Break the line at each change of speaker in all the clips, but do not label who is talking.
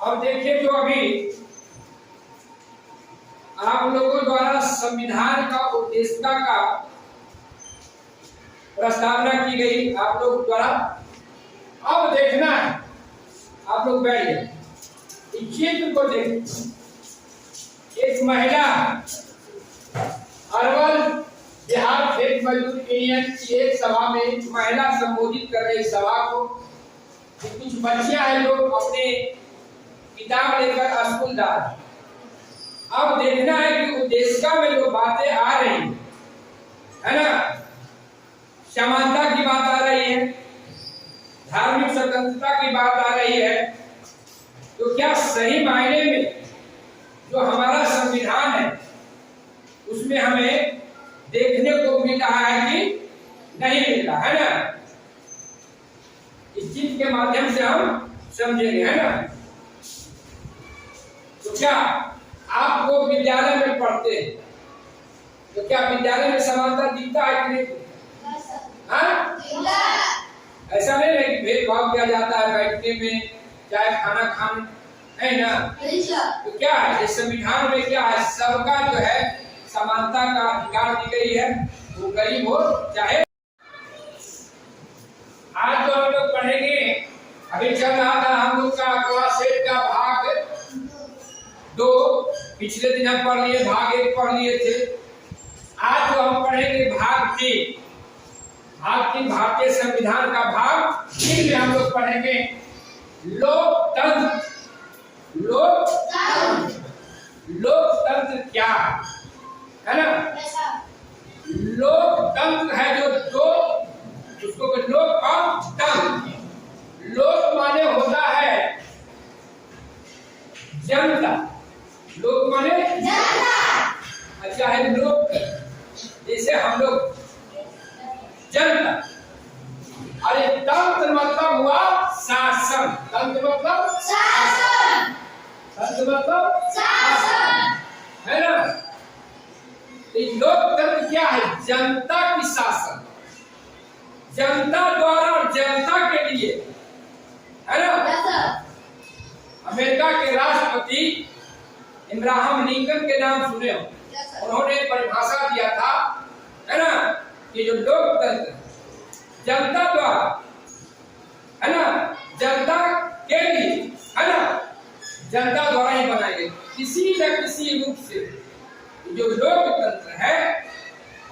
अब देखिए, जो अभी आप लोगों द्वारा संविधान का उद्देश्यता का प्रस्तावना की गई आप लोग द्वारा। अब देखना है, आप लोग बैठ जाए, इस चित्र को देखें। एक महिला अरवल बिहार खेत मजदूर यूनियन की एक सभा में महिला संबोधित कर रही सभा को। कुछ बच्चियां हैं लोग अपने किताब लेकर स्कूल जा रहे हैं। अब देखना है कि उद्देशिका में जो बातें आ रही है ना, समानता की बात आ रही है, धार्मिक स्वतंत्रता की बात आ रही है, तो क्या सही मायने में जो हमारा संविधान है उसमें हमें देखने को मिल रहा है कि नहीं मिल रहा है ना। इस चीज के माध्यम से हम समझेंगे, है ना। तो क्या आपको विद्यालय में पढ़ते हैं तो क्या विद्यालय में समानता दिखता है कि नहीं? हाँ, ऐसा नहीं है कि भेदभाव किया जाता है बैठने में, चाहे खाना खाने, है ना। तो क्या है इस संविधान में, क्या है, सबका जो है समानता का अधिकार दी गई है, वो गरीब हो चाहे। आज जो हम लोग पढ़ेंगे, अभी चल रहा था हम लोग का क्लास 8 का भाग 2, पिछले दिन हम पढ़ लिए, भाग 1 पढ़ लिए थे। आज जो हम पढ़ेंगे भाग 3, भारतीय संविधान का भाग 3 में हम लोग पढ़ेंगे लोकतंत्र। लोकतंत्र क्या है ना। लोकतंत्र है जो उसको लोक और तंत्र। लोक माने होता है जनता, लोक माने जनता। अच्छा है लोक, जैसे हम लोग जनता, अरे तंत्र मतलब हुआ शासन। तंत्र मतलब शासन, तंत्र मतलब शासन, है ना। लोकतंत्र क्या है? जनता की शासन, जनता द्वारा और जनता के लिए, है ना। अमेरिका के राष्ट्रपति इब्राहिम लिंकन के नाम सुने हो, उन्होंने परिभाषा दिया था, है ना, कि जो लोकतंत्र जनता द्वारा, है ना, जनता के लिए, है ना, जनता द्वारा ही बनाए गए किसी न किसी रूप से जो लोकतंत्र है,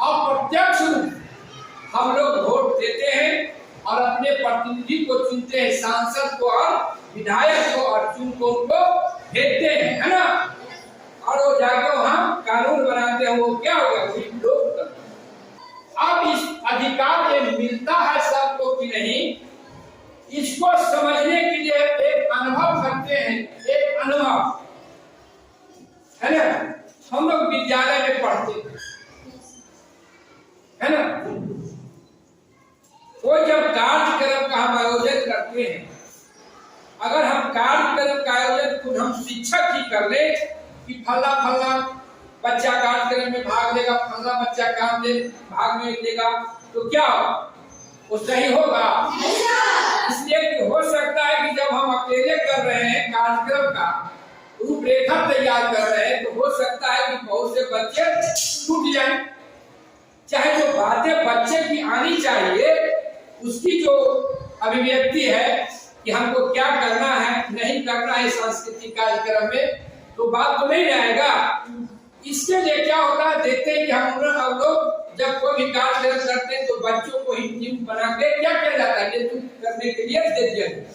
अप्रत्यक्ष रूप हम लोग वोट देते हैं और अपने प्रतिनिधि को चुनते हैं, सांसद को और विधायक को, और चुन को उनको भेजते हैं, है ना, और वो जाके वहां कानून बनाते हैं। वो क्या होगा? लोकतंत्र। अब इस अधिकार ये मिलता है सबको कि नहीं, इसको समझने के लिए एक अनुभव करते हैं, एक अनुभव, है ना। हम लोग विद्यालय में पढ़ते हैं, है ना। कोई जब कार्यक्रम का हम आयोजन करते हैं, अगर हम कार्यक्रम का आयोजन खुद हम शिक्षक ही कर ले कि फला बच्चा कार्यक्रम में भाग लेगा, फला बच्चा काम दे भाग में देगा, तो क्या वो सही होगा? इसलिए कि हो सकता है कि जब हम अकेले कर रहे हैं कार्यक्रम का रूपरेखा तैयार कर रहे हैं, तो हो सकता है कि बहुत से बच्चे छूट जाएं। चाहे जो बातें बच्चे की आनी चाहिए, उसकी जो अभिव्यक्ति है कि हमको क्या करना है, नहीं करना है सांस्कृतिक कार्यक्रम में, तो बात तो नहीं आएगा। इसके लिए क्या होता है, देखते हैं कि हम लोग जब कोई भी कार्यक्रम करते हैं तो बच्चों को ही टीम बना के क्या किया जाता है, करने के लिए दे दिया जाता है,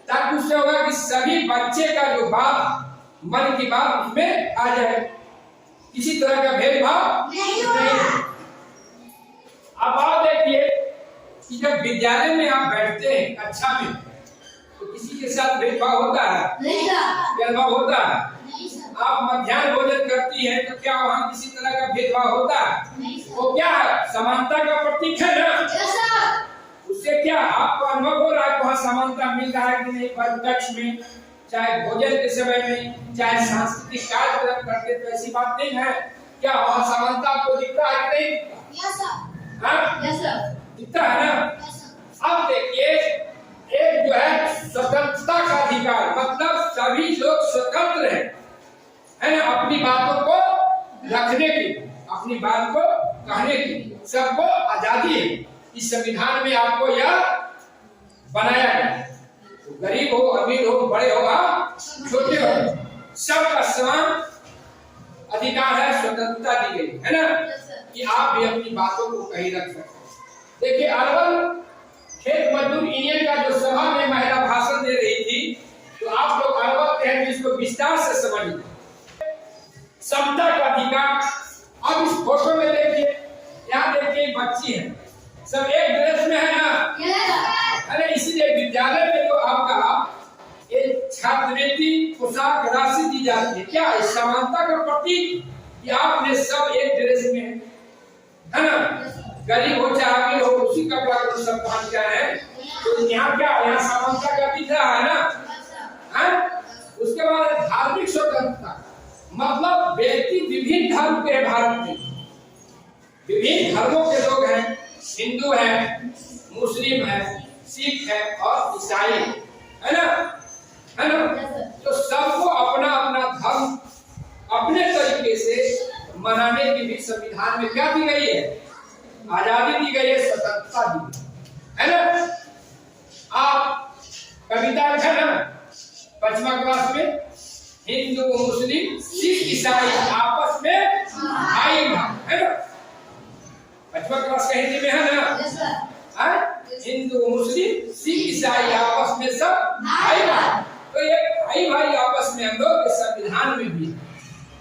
ताकि उससे होगा कि सभी बच्चे का जो बात, मन की बात उसमें आ जाए, किसी तरह का भेदभाव नहीं। अब आप देखिए कि जब विद्यालय में आप बैठते हैं कक्षा में, तो किसी के साथ भेदभाव होता है? भेदभाव होता है? आप मध्याह्न भोजन करती है तो क्या वहाँ किसी तरह का भेदभाव होता है? वो क्या है? समानता का प्रतीक है ना। उससे क्या आपको अनुभव हो रहा है, वहाँ समानता मिल रहा है कि नहीं? कक्ष में, चाहे भोजन के समय में, चाहे सांस्कृतिक कार्यक्रम करते, तो ऐसी बात नहीं है। क्या वहाँ समानता आपको दिखता है कि नहीं? दिखता है ना। अब देखिए एक जो है स्वतंत्रता का अधिकार, मतलब सभी लोग स्वतंत्र हैं, है ना, अपनी बातों को रखने की, अपनी बात को कहने की, सबको आजादी है। इस संविधान में आपको यह बनाया है। गरीब हो, अमीर हो, बड़े हो, छोटे हो, सबका समान अधिकार है, स्वतंत्रता दी गई है ना, कि आप भी अपनी बातों को कहीं रख सकते। देखिए, अर्बन खेत मजदूर यूनियन का जो सभा में महिला भाषण दे रही थी, तो आप लोग अर्बन के हैं, इसको विस्तार से समझिए। समता का अधिकार। अब इस फोटो में देखिए, यहाँ देखिए बच्ची है, सब एक ड्रेस में है ना, अरे इसीलिए विद्यालय में तो आपका एक छात्रवृत्ति पोशाक राशि दी जाती है। क्या इस समानता का प्रतीक कि आपने सब एक ड्रेस में है ना, गरीब हो चाहे अमीर हो, उसी कपड़ा को सब पहन के है, तो यहाँ क्या, यहाँ समानता का दिख रहा है ना, है? उसके बाद धार्मिक स्वतंत्रता, मतलब व्यक्ति विभिन्न धर्म के, भारत में विभिन्न धर्मों के लोग हैं, हिंदू है, मुस्लिम है, सिख है और ईसाई है ना, है ना, तो सबको अपना अपना धर्म अपने तरीके से मनाने की भी संविधान में क्या दी गई है, आजादी दी गई है, स्वतंत्रता दी है ना। आप कविता है ना 5वीं क्लास में, हिंदू मुस्लिम सिख ईसाई आपस में भाई है ना, 5वीं क्लास का हिंदी में है ना, हिंदू मुस्लिम सिख ईसाई आपस में सब भाई भाई, तो ये भाई भाई आपस में हम लोग इस संविधान में भी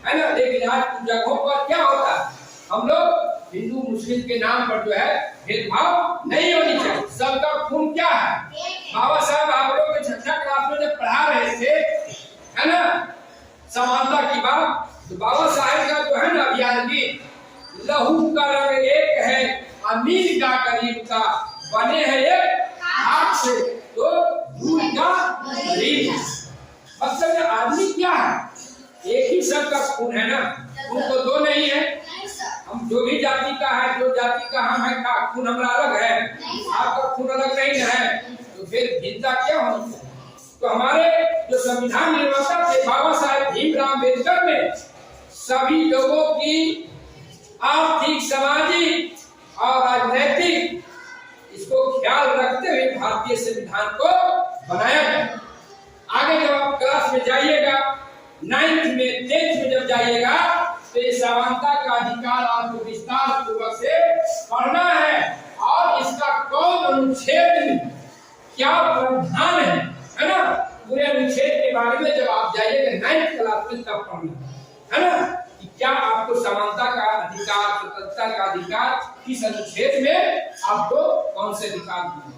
है ना। लेकिन आज कुछ जगहों पर क्या होता है, हम लोग हिंदू मुस्लिम के नाम पर जो है भेदभाव नहीं होनी चाहिए, सबका खून क्या है। बाबा साहब आप लोग के 6वीं क्लास में जब पढ़ा रहे थे है ना समानता की बात, तो बाबा साहब का जो है ना अभियान की, लहू का रंग एक है अमीर का गरीब का, बने हैं एक हाथ से तो दूर का गरीब। मतलब आदमी क्या है, एक ही सबका खून है ना, खून तो दो नहीं है। हम जो भी जाति का है, जो जाति का हम है, का खून हमारा अलग है, आपका खून अलग नहीं है, तो फिर भिन्नता क्या होनी चाहिए। तो हमारे जो संविधान निर्माता थे बाबा साहेब भीमराव अम्बेडकर ने सभी लोगों की आर्थिक, सामाजिक और राजनीतिक इसको ख्याल रखते हुए भारतीय संविधान को बनाया गया। आगे जब आप क्लास में जाइएगा, 9th में 10th में जब जाइएगा, तो ये समानता का अधिकार आपको विस्तार पूर्वक से पढ़ना है, और इसका कौन अनुच्छेद में क्या प्रावधान है ना, पूरे अनुच्छेद के बारे में जब आप जाइएगा 9th क्लास में तब पढ़ना है ना, कि क्या आपको समानता का अधिकार, स्वतंत्रता का अधिकार किस अनुच्छेद में आपको कौन से अधिकार दिए,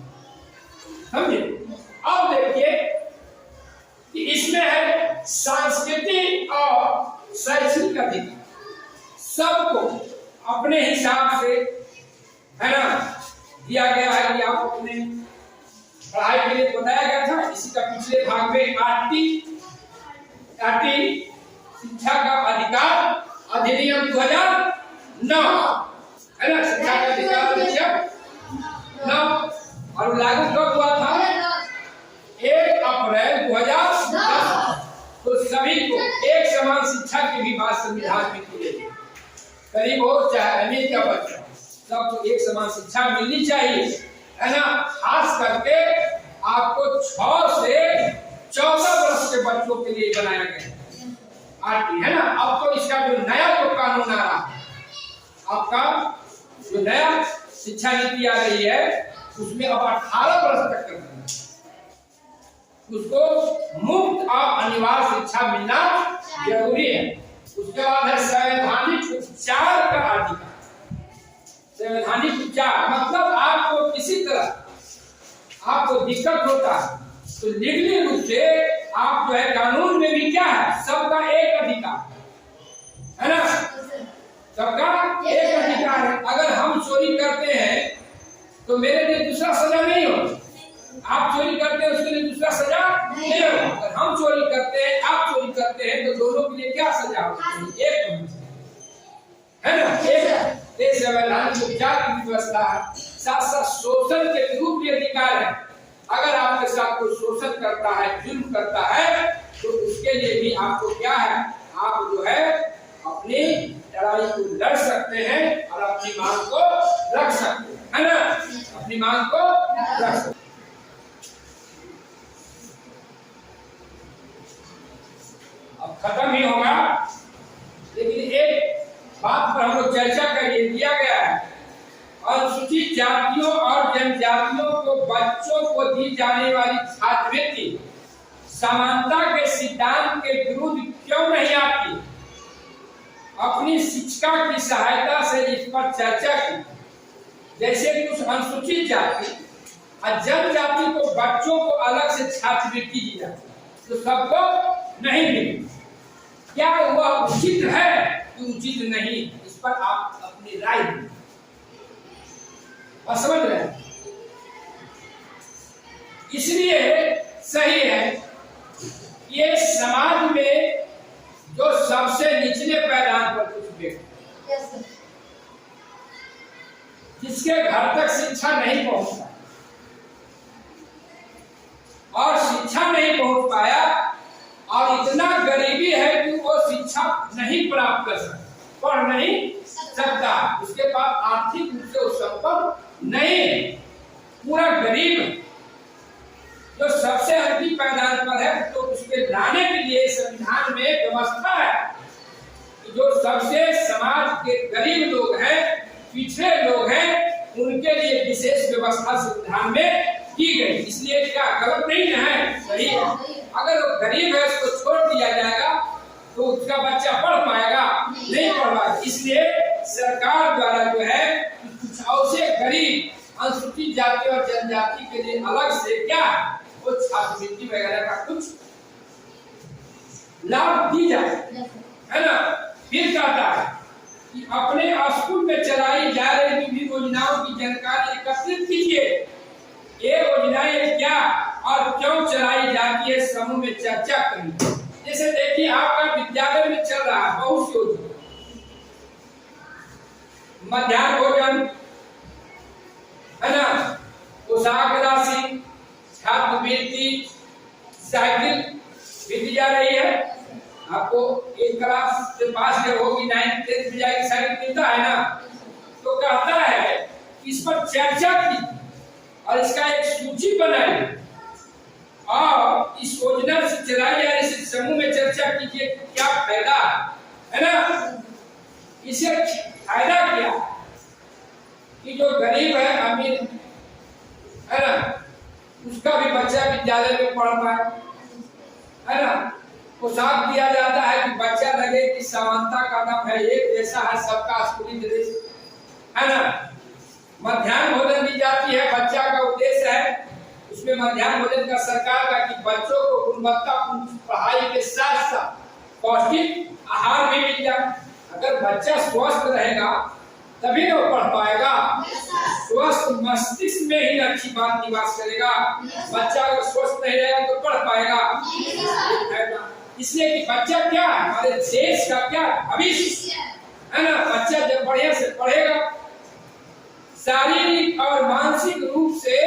समझे। अब देखिए कि इसमें है सांस्कृतिक और शैक्षणिक अधिकार, सबको अपने हिसाब से है ना दिया गया है कि आप अपने पढ़ाई के लिए बताया गया था। इसी का पिछले भाग में आर्टी शिक्षा का अधिकार अधिनियम 2009 है ना, शिक्षा का अधिकार अधिनियम 9 और लागू कब हुआ था, 1 अप्रैल 2010। तो सभी को एक समान शिक्षा की भी बात संविधान में की गई, गरीब हो चाहे अमीर का बच्चा, सबको एक समान शिक्षा मिलनी चाहिए है ना। खास करके आपको 6 से 14 वर्ष के बच्चों के लिए बनाया गया आरटी है ना। अब तो इसका जो नया जो कानून आ रहा है, आपका जो नया शिक्षा नीति आ रही है, उसमें अब 18 वर्ष तक करना है, उसको मुफ्त और अनिवार्य शिक्षा मिलना जरूरी है। उसके बाद है संवैधानिक उपचार का अधिकार। संवैधानिक उपचार मतलब आपको किसी तरह आपको दिक्कत होता है तो लीगली रूप से आप जो है कानून में भी क्या है, सबका एक अधिकार है ना, सबका एक अधिकार है। अगर हम चोरी करते हैं तो मेरे लिए दूसरा सजा नहीं हो, आप चोरी करते हैं उसके लिए दूसरा सजा नहीं हो। अगर हम चोरी करते हैं, आप चोरी करते हैं, तो दोनों के लिए क्या सजा होगी, एक है ना। एक संवैधानिक उपचार की व्यवस्था है, साथ साथ शोषण के विरुद्ध भी अधिकार है। अगर आपके साथ कोई शोषण करता है, जुल्म करता है, तो उसके लिए भी आपको क्या है, आप जो है अपनी लड़ाई को लड़ सकते हैं और अपनी मांग को रख सकते हैं, है ना, अपनी मांग को रख सकते हैं। अब खत्म ही होगा, लेकिन एक बात पर हम लोग चर्चा करिए, दिया गया है अनुसूचित जातियों और जनजातियों को बच्चों को दी जाने वाली छात्रवृत्ति समानता के सिद्धांत के विरुद्ध क्यों नहीं आती। अपनी शिक्षिका की सहायता से इस पर चर्चा की। जैसे कुछ अनुसूचित जाति और जनजाति को बच्चों को अलग से छात्रवृत्ति दी जाती है, तो सबको नहीं मिली। क्या वह उचित है कि उचित नहीं, इस पर आप अपनी राय दें। और समझ रहे हैं, इसलिए सही है ये समाज में जो सबसे निचले पैदान पर कुछ व्यक्ति जिसके घर तक शिक्षा नहीं पहुंचता और शिक्षा नहीं पहुंच पाया और इतना गरीबी है कि वो शिक्षा नहीं प्राप्त कर सकता, पढ़ नहीं सकता, उसके पास आर्थिक रूप से संपन्न नहीं, पूरा गरीब जो सबसे अंतिम पैदान पर है, तो उसके लाने के लिए संविधान में व्यवस्था है कि जो सबसे समाज के गरीब लोग हैं, पिछड़े लोग हैं, उनके लिए विशेष व्यवस्था संविधान में की गई। इसलिए क्या गलत नहीं है, सही है। अगर वो गरीब है उसको छोड़ दिया जाएगा तो उसका बच्चा पढ़ पाएगा, नहीं पढ़ पाएगा। इसलिए सरकार द्वारा जो है कुछ ऐसे गरीब अनुसूचित जाति और जनजाति के लिए अलग से क्या वो छात्रवृत्ति वगैरह का कुछ लाभ दी जाए, है ना। फिर कहता है कि अपने स्कूल में चलाई जा रही विभिन्न योजनाओं की जानकारी एकत्रित कीजिए। ये योजनाएं क्या और क्यों चलाई जाती है, समूह में चर्चा करिए। जैसे देखिए आपका विद्यालय में चल रहा है बहुत योजना, मध्याह्न भोजन, है ना, पोशाक राशि, छात्रवृत्ति, साइकिल भी दी जा रही है। आपको एक क्लास से पास जब होगी 9th 10th में जाके साइकिल मिलता है ना, तो कहता है इस पर चर्चा की और इसका एक सूची बनाई और इस योजना से चलाई जा रही समूह में चर्चा कीजिए क्या फायदा है ना। इसे फायदा क्या कि जो गरीब है, अमीर है ना, उसका भी बच्चा विद्यालय में पढ़ पाए, है ना। पोशाक दिया जाता है कि बच्चा लगे कि समानता का नाम है, एक जैसा है सबका स्कूली ड्रेस, है ना। मध्याह्न भोजन दी जाती है, बच्चा का उद्देश्य है उसमें मध्याह्न भोजन का सरकार का कि बच्चों को गुणवत्तापूर्ण पढ़ाई के साथ साथ पौष्टिक आहार भी मिल जाए। अगर बच्चा स्वस्थ रहेगा तभी तो पढ़ पाएगा, स्वस्थ मस्तिष्क में ही अच्छी बात निवास करेगा। बच्चा अगर स्वस्थ नहीं रहेगा तो पढ़ पाएगा। इसलिए कि बच्चा क्या है, हमारे देश का क्या भविष्य है ना। बच्चा जब बढ़िया से पढ़ेगा, शारीरिक और मानसिक रूप से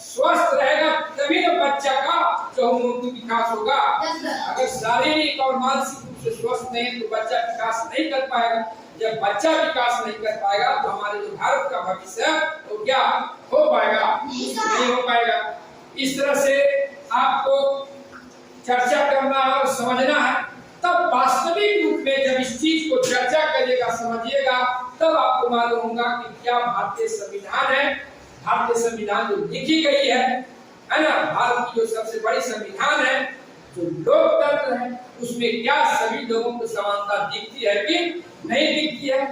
स्वस्थ रहेगा, तभी तो बच्चा का चहुमुखी विकास होगा। अगर शारीरिक और मानसिक रूप से स्वस्थ नहीं तो बच्चा विकास नहीं कर पाएगा। जब बच्चा विकास नहीं कर पाएगा तो हमारे जो भारत का भविष्य तो क्या हो पाएगा, नहीं हो पाएगा। इस तरह से आपको चर्चा करना और समझना है, तब वास्तविक रूप में जब इस चीज को चर्चा करिएगा, समझिएगा, तब आपको मालूम होगा कि क्या भारतीय संविधान है। भारतीय संविधान जो लिखी गई है ना, भारत की जो सबसे बड़ी संविधान है, जो लोकतंत्र है, उसमें क्या सभी लोगों को समानता दिखती है कि नहीं दिखती है।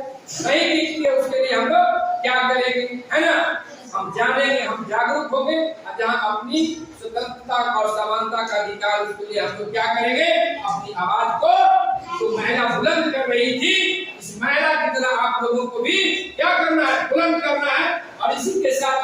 नहीं दिखती है, उसके लिए हम लोग क्या करेंगे, है ना। हम जानेंगे, हम जागरूक होंगे, जहाँ अपनी स्वतंत्रता और समानता का अधिकार, उसके लिए हम लोग क्या करेंगे, अपनी आवाज को तो महिला बुलंद कर रही थी, इस महिला की तरह आप लोगों को भी क्या करना है, बुलंद करना है। और इसी के साथ